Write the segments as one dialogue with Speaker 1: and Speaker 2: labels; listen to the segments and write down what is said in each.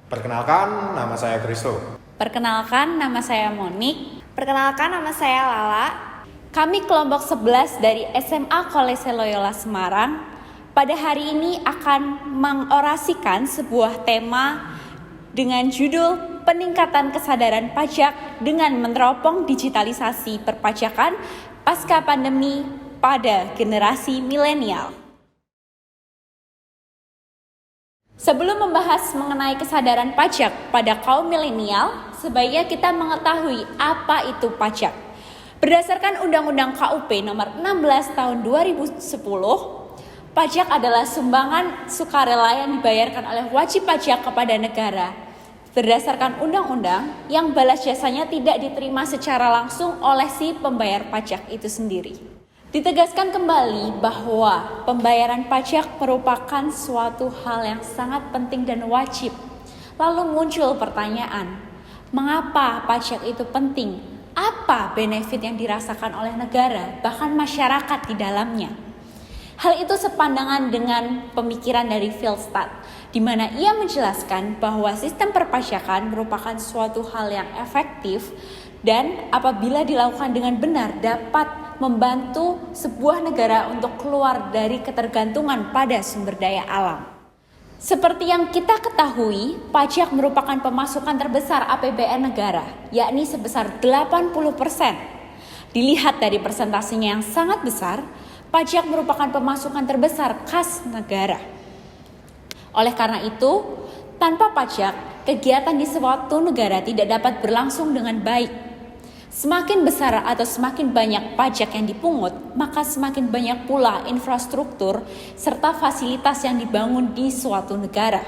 Speaker 1: Perkenalkan, nama saya Kristo.
Speaker 2: Perkenalkan, nama saya Monik.
Speaker 3: Perkenalkan, nama saya Lala.
Speaker 2: Kami kelompok 11 dari SMA Kolese Loyola Semarang. Pada hari ini akan mengorasikan sebuah tema dengan judul Peningkatan Kesadaran Pajak dengan Meneropong Digitalisasi Perpajakan Pasca Pandemi pada Generasi Milenial. Sebelum membahas mengenai kesadaran pajak pada kaum milenial, sebaiknya kita mengetahui apa itu pajak. Berdasarkan Undang-Undang KUP nomor 16 tahun 2010, pajak adalah sumbangan sukarela yang dibayarkan oleh wajib pajak kepada negara. Berdasarkan undang-undang, yang balas jasanya tidak diterima secara langsung oleh si pembayar pajak itu sendiri. Ditegaskan kembali bahwa pembayaran pajak merupakan suatu hal yang sangat penting dan wajib. Lalu muncul pertanyaan, mengapa pajak itu penting? Apa benefit yang dirasakan oleh negara, bahkan masyarakat di dalamnya? Hal itu sepandangan dengan pemikiran dari Philstad, di mana ia menjelaskan bahwa sistem perpajakan merupakan suatu hal yang efektif dan apabila dilakukan dengan benar dapat membantu sebuah negara untuk keluar dari ketergantungan pada sumber daya alam. Seperti yang kita ketahui, pajak merupakan pemasukan terbesar APBN negara, yakni sebesar 80%. Dilihat dari persentasenya yang sangat besar, pajak merupakan pemasukan terbesar kas negara. Oleh karena itu, tanpa pajak, kegiatan di suatu negara tidak dapat berlangsung dengan baik. Semakin besar atau semakin banyak pajak yang dipungut, maka semakin banyak pula infrastruktur serta fasilitas yang dibangun di suatu negara.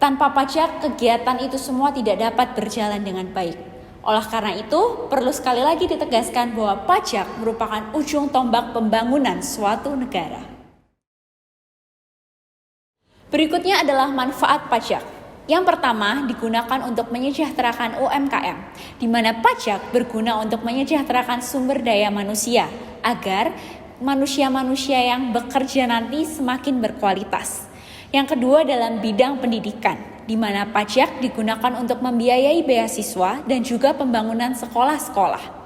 Speaker 2: Tanpa pajak, kegiatan itu semua tidak dapat berjalan dengan baik. Oleh karena itu, perlu sekali lagi ditegaskan bahwa pajak merupakan ujung tombak pembangunan suatu negara. Berikutnya adalah manfaat pajak. Yang pertama, digunakan untuk menyejahterakan UMKM, di mana pajak berguna untuk menyejahterakan sumber daya manusia, agar manusia-manusia yang bekerja nanti semakin berkualitas. Yang kedua, dalam bidang pendidikan, di mana pajak digunakan untuk membiayai beasiswa dan juga pembangunan sekolah-sekolah.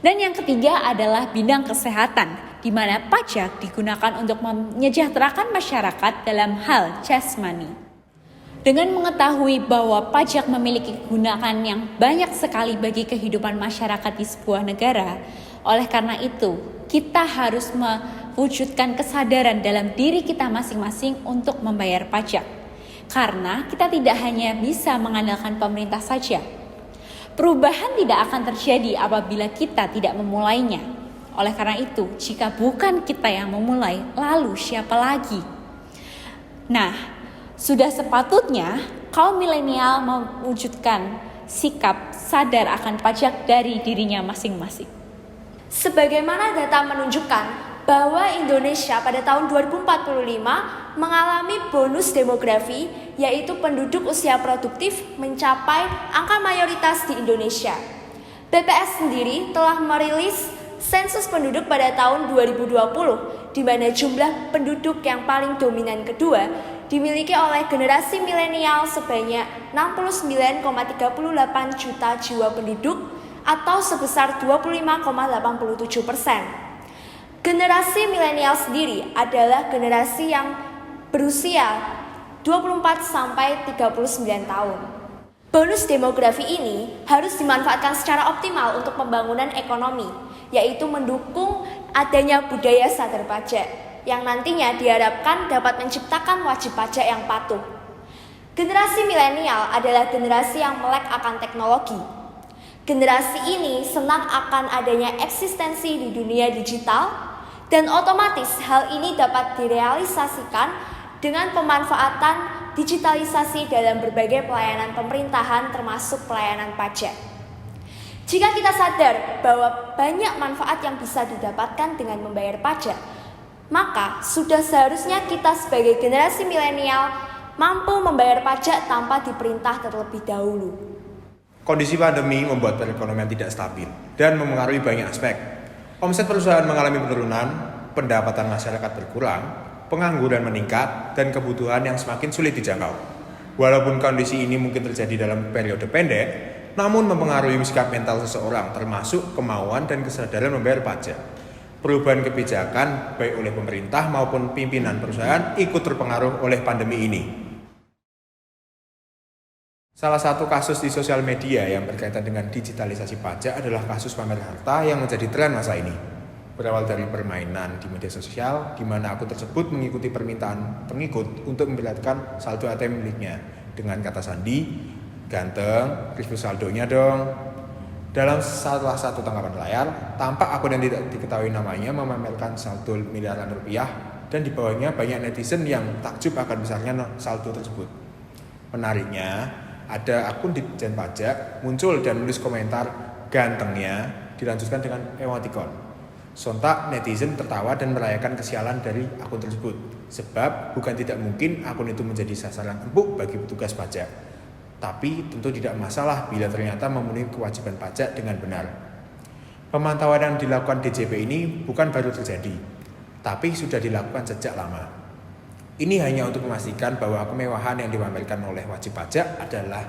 Speaker 2: Dan yang ketiga adalah bidang kesehatan, di mana pajak digunakan untuk menyejahterakan masyarakat dalam hal jasmani. Dengan mengetahui bahwa pajak memiliki kegunaan yang banyak sekali bagi kehidupan masyarakat di sebuah negara, oleh karena itu, kita harus mewujudkan kesadaran dalam diri kita masing-masing untuk membayar pajak. Karena kita tidak hanya bisa mengandalkan pemerintah saja. Perubahan tidak akan terjadi apabila kita tidak memulainya. Oleh karena itu, jika bukan kita yang memulai, lalu siapa lagi? Nah, sudah sepatutnya kaum milenial mewujudkan sikap sadar akan pajak dari dirinya masing-masing.
Speaker 3: Sebagaimana data menunjukkan bahwa Indonesia pada tahun 2045 mengalami bonus demografi, yaitu penduduk usia produktif mencapai angka mayoritas di Indonesia. BPS sendiri telah merilis sensus penduduk pada tahun 2020, di mana jumlah penduduk yang paling dominan kedua dimiliki oleh generasi milenial sebanyak 69,38 juta jiwa penduduk atau sebesar 25,87%. Generasi milenial sendiri adalah generasi yang berusia 24 sampai 39 tahun. Bonus demografi ini harus dimanfaatkan secara optimal untuk pembangunan ekonomi, yaitu mendukung adanya budaya sadar pajak yang nantinya diharapkan dapat menciptakan wajib pajak yang patuh. Generasi milenial adalah generasi yang melek akan teknologi. Generasi ini senang akan adanya eksistensi di dunia digital, dan otomatis hal ini dapat direalisasikan dengan pemanfaatan digitalisasi dalam berbagai pelayanan pemerintahan termasuk pelayanan pajak. Jika kita sadar bahwa banyak manfaat yang bisa didapatkan dengan membayar pajak, maka sudah seharusnya kita sebagai generasi milenial mampu membayar pajak tanpa diperintah terlebih dahulu.
Speaker 1: Kondisi pandemi membuat perekonomian tidak stabil dan memengaruhi banyak aspek. Omset perusahaan mengalami penurunan, pendapatan masyarakat berkurang, pengangguran meningkat, dan kebutuhan yang semakin sulit dijangkau. Walaupun kondisi ini mungkin terjadi dalam periode pendek, namun mempengaruhi sikap mental seseorang, termasuk kemauan dan kesadaran membayar pajak. Perubahan kebijakan baik oleh pemerintah maupun pimpinan perusahaan ikut terpengaruh oleh pandemi ini. Salah satu kasus di sosial media yang berkaitan dengan digitalisasi pajak adalah kasus pamer harta yang menjadi tren masa ini. Berawal dari permainan di media sosial, di mana akun tersebut mengikuti permintaan pengikut untuk memperlihatkan saldo ATM miliknya dengan kata sandi, ganteng, review saldonya dong. Dalam salah satu tangkapan layar, tampak akun yang tidak diketahui namanya memamerkan saldo miliaran rupiah dan di bawahnya banyak netizen yang takjub akan besarnya saldo tersebut. Menariknya, ada akun di Ditjen Pajak muncul dan menulis komentar gantengnya dilanjutkan dengan emoticon. Sontak netizen tertawa dan merayakan kesialan dari akun tersebut. Sebab bukan tidak mungkin akun itu menjadi sasaran empuk bagi petugas pajak. Tapi tentu tidak masalah bila ternyata memenuhi kewajiban pajak dengan benar. Pemantauan yang dilakukan DJP ini bukan baru terjadi, tapi sudah dilakukan sejak lama. Ini hanya untuk memastikan bahwa kemewahan yang dipamerkan oleh wajib pajak adalah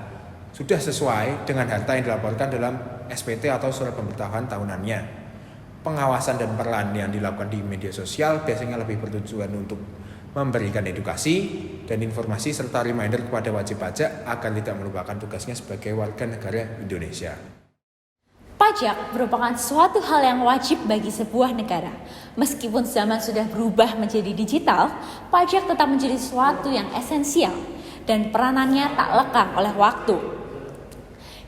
Speaker 1: sudah sesuai dengan harta yang dilaporkan dalam SPT atau surat pemberitahuan tahunannya. Pengawasan dan peran yang dilakukan di media sosial biasanya lebih bertujuan untuk memberikan edukasi dan informasi serta reminder kepada wajib pajak agar tidak melupakan tugasnya sebagai warga negara Indonesia.
Speaker 2: Pajak merupakan suatu hal yang wajib bagi sebuah negara. Meskipun zaman sudah berubah menjadi digital, pajak tetap menjadi suatu yang esensial dan peranannya tak lekang oleh waktu.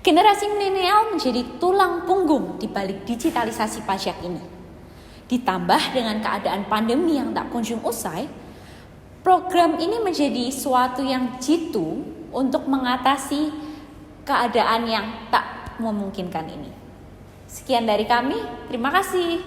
Speaker 2: Generasi milenial menjadi tulang punggung di balik digitalisasi pajak ini. Ditambah dengan keadaan pandemi yang tak kunjung usai, program ini menjadi suatu yang jitu untuk mengatasi keadaan yang tak memungkinkan ini. Sekian dari kami, terima kasih.